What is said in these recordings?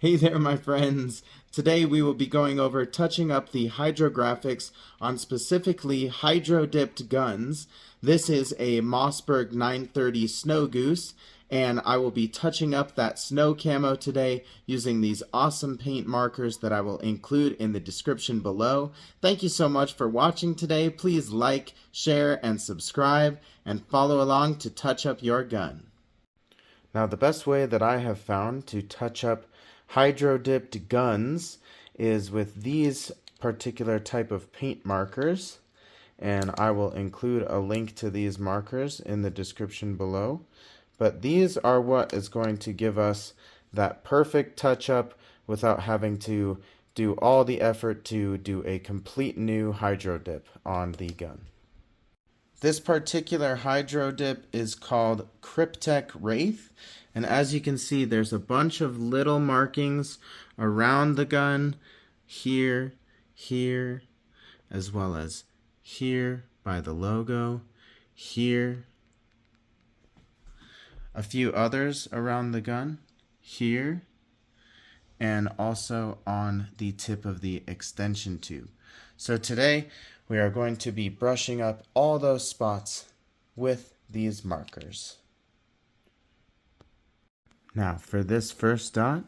Hey there, my friends. Today we will be going over touching up the hydrographics on specifically hydro-dipped guns. This is a Mossberg 930 Snow Goose, and I will be touching up that snow camo today using these awesome paint markers that I will include in the description below. Thank you so much for watching today. Please like, share, and subscribe, and follow along to touch up your gun. Now, the best way that I have found to touch up hydro-dipped guns is with these particular type of paint markers, and I will include a link to these markers in the description below. But these are what is going to give us that perfect touch-up without having to do all the effort to do a complete new hydro dip on the gun. This particular hydro dip is called Cryptek Wraith, and as you can see, there's a bunch of little markings around the gun, here, here, as well as here by the logo, here, a few others around the gun, here, and also on the tip of the extension tube. So today we are going to be brushing up all those spots with these markers. Now for this first dot,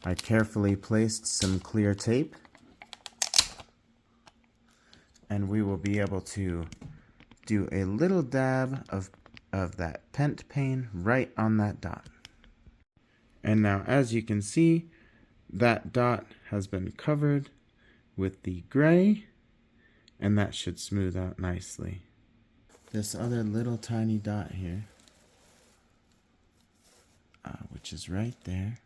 I carefully placed some clear tape, and we will be able to do a little dab of that pent paint right on that dot. And now as you can see, that dot has been covered with the gray, and that should smooth out nicely. This other little tiny dot here, which is right there,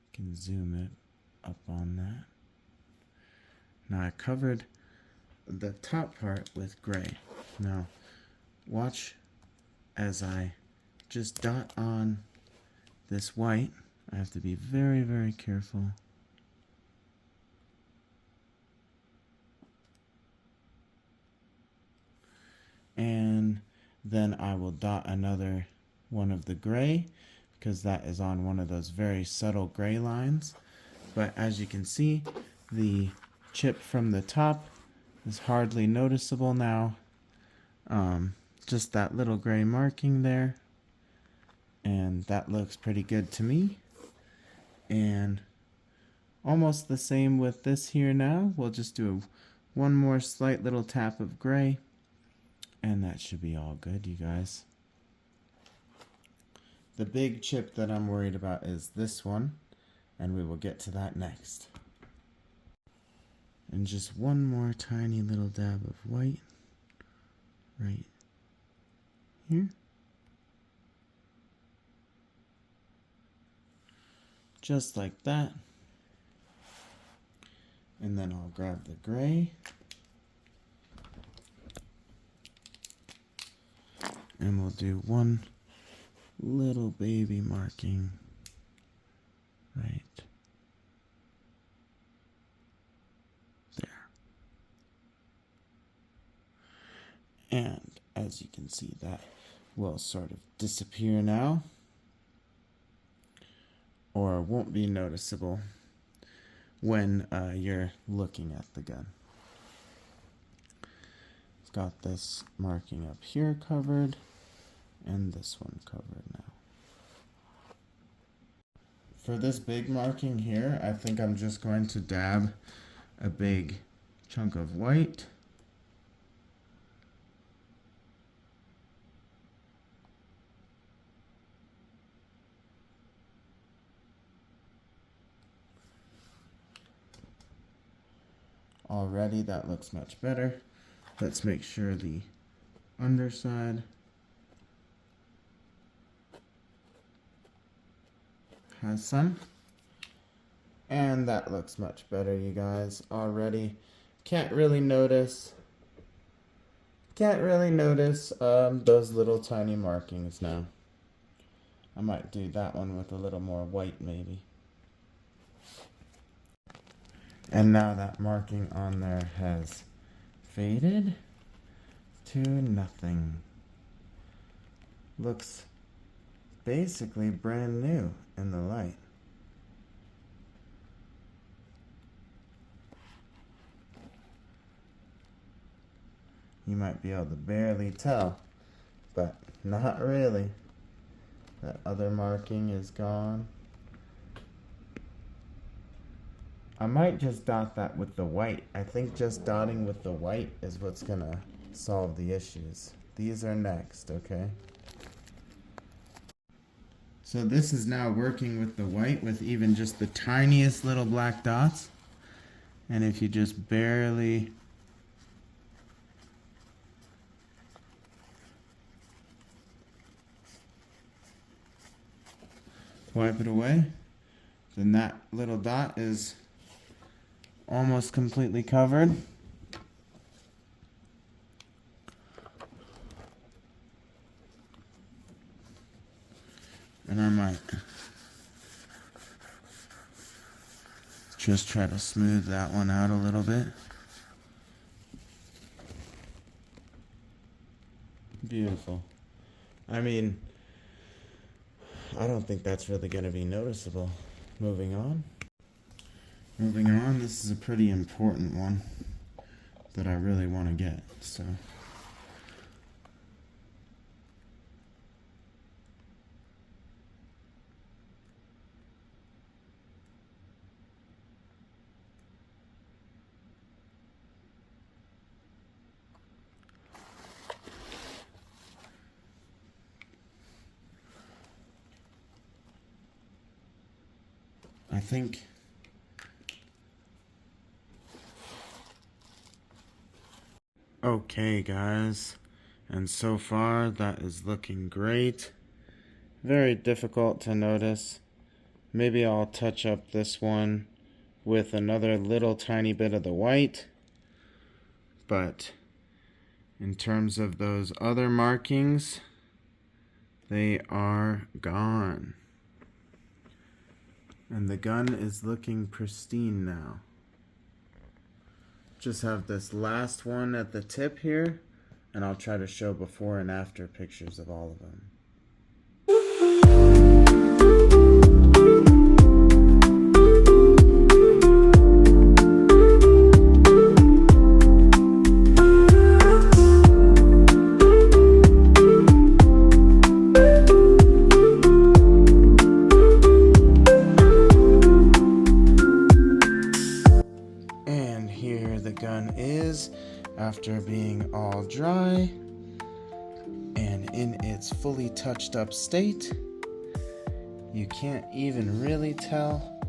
you can zoom it up on that. Now I covered the top part with gray. Now watch as I just dot on this white. I have to be very, very careful. And then I will dot another one of the gray, because that is on one of those very subtle gray lines. But as you can see, the chip from the top is hardly noticeable now. Just that little gray marking there. And that looks pretty good to me. And almost the same with this here now. We'll just do one more slight little tap of gray, and that should be all good, you guys. The big chip that I'm worried about is this one, and we will get to that next. And just one more tiny little dab of white right here. Just like that. And then I'll grab the gray. And we'll do one little baby marking right there. And as you can see, that will sort of disappear now, or won't be noticeable when you're looking at the gun. It's got this marking up here covered, and this one covered now. For this big marking here, I think I'm just going to dab a big chunk of white. Already that looks much better. Let's make sure the underside has some. And that looks much better, you guys, already. Can't really notice those little tiny markings now. I might do that one with a little more white maybe. And now that marking on there has faded to nothing. Looks basically brand new in the light. you might be able to barely tell, but not really. That other marking is gone. I might just dot that with the white. I think just dotting with the white is what's gonna solve the issues. These are next, okay? So this is now working with the white with even just the tiniest little black dots. And if you just barely wipe it away, then that little dot is almost completely covered. And I might just try to smooth that one out a little bit. Beautiful. I mean, I don't think that's really going to be noticeable. Moving on. Moving on, this is a pretty important one that I really want to get, so. I think okay, guys, and so far that is looking great. Very difficult to notice. Maybe I'll touch up this one with another little tiny bit of the white, but in terms of those other markings, they are gone. And the gun is looking pristine now. Just have this last one at the tip here, and I'll try to show before and after pictures of all of them. After being all dry and in its fully touched up state, you can't even really tell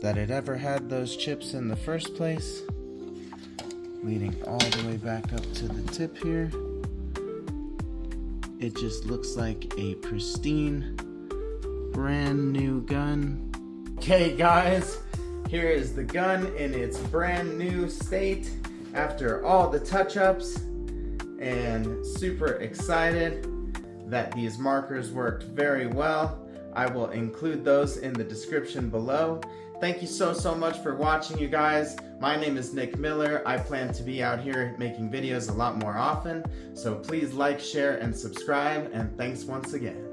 that it ever had those chips in the first place, leading all the way back up to the tip here. It just looks like a pristine, brand new gun. Okay, guys. Here is the gun in its brand new state after all the touch-ups, and super excited that these markers worked very well. I will include those in the description below. Thank you so much for watching, you guys. My name is Nick Miller. I plan to be out here making videos a lot more often, so please like, share, and subscribe, and thanks once again.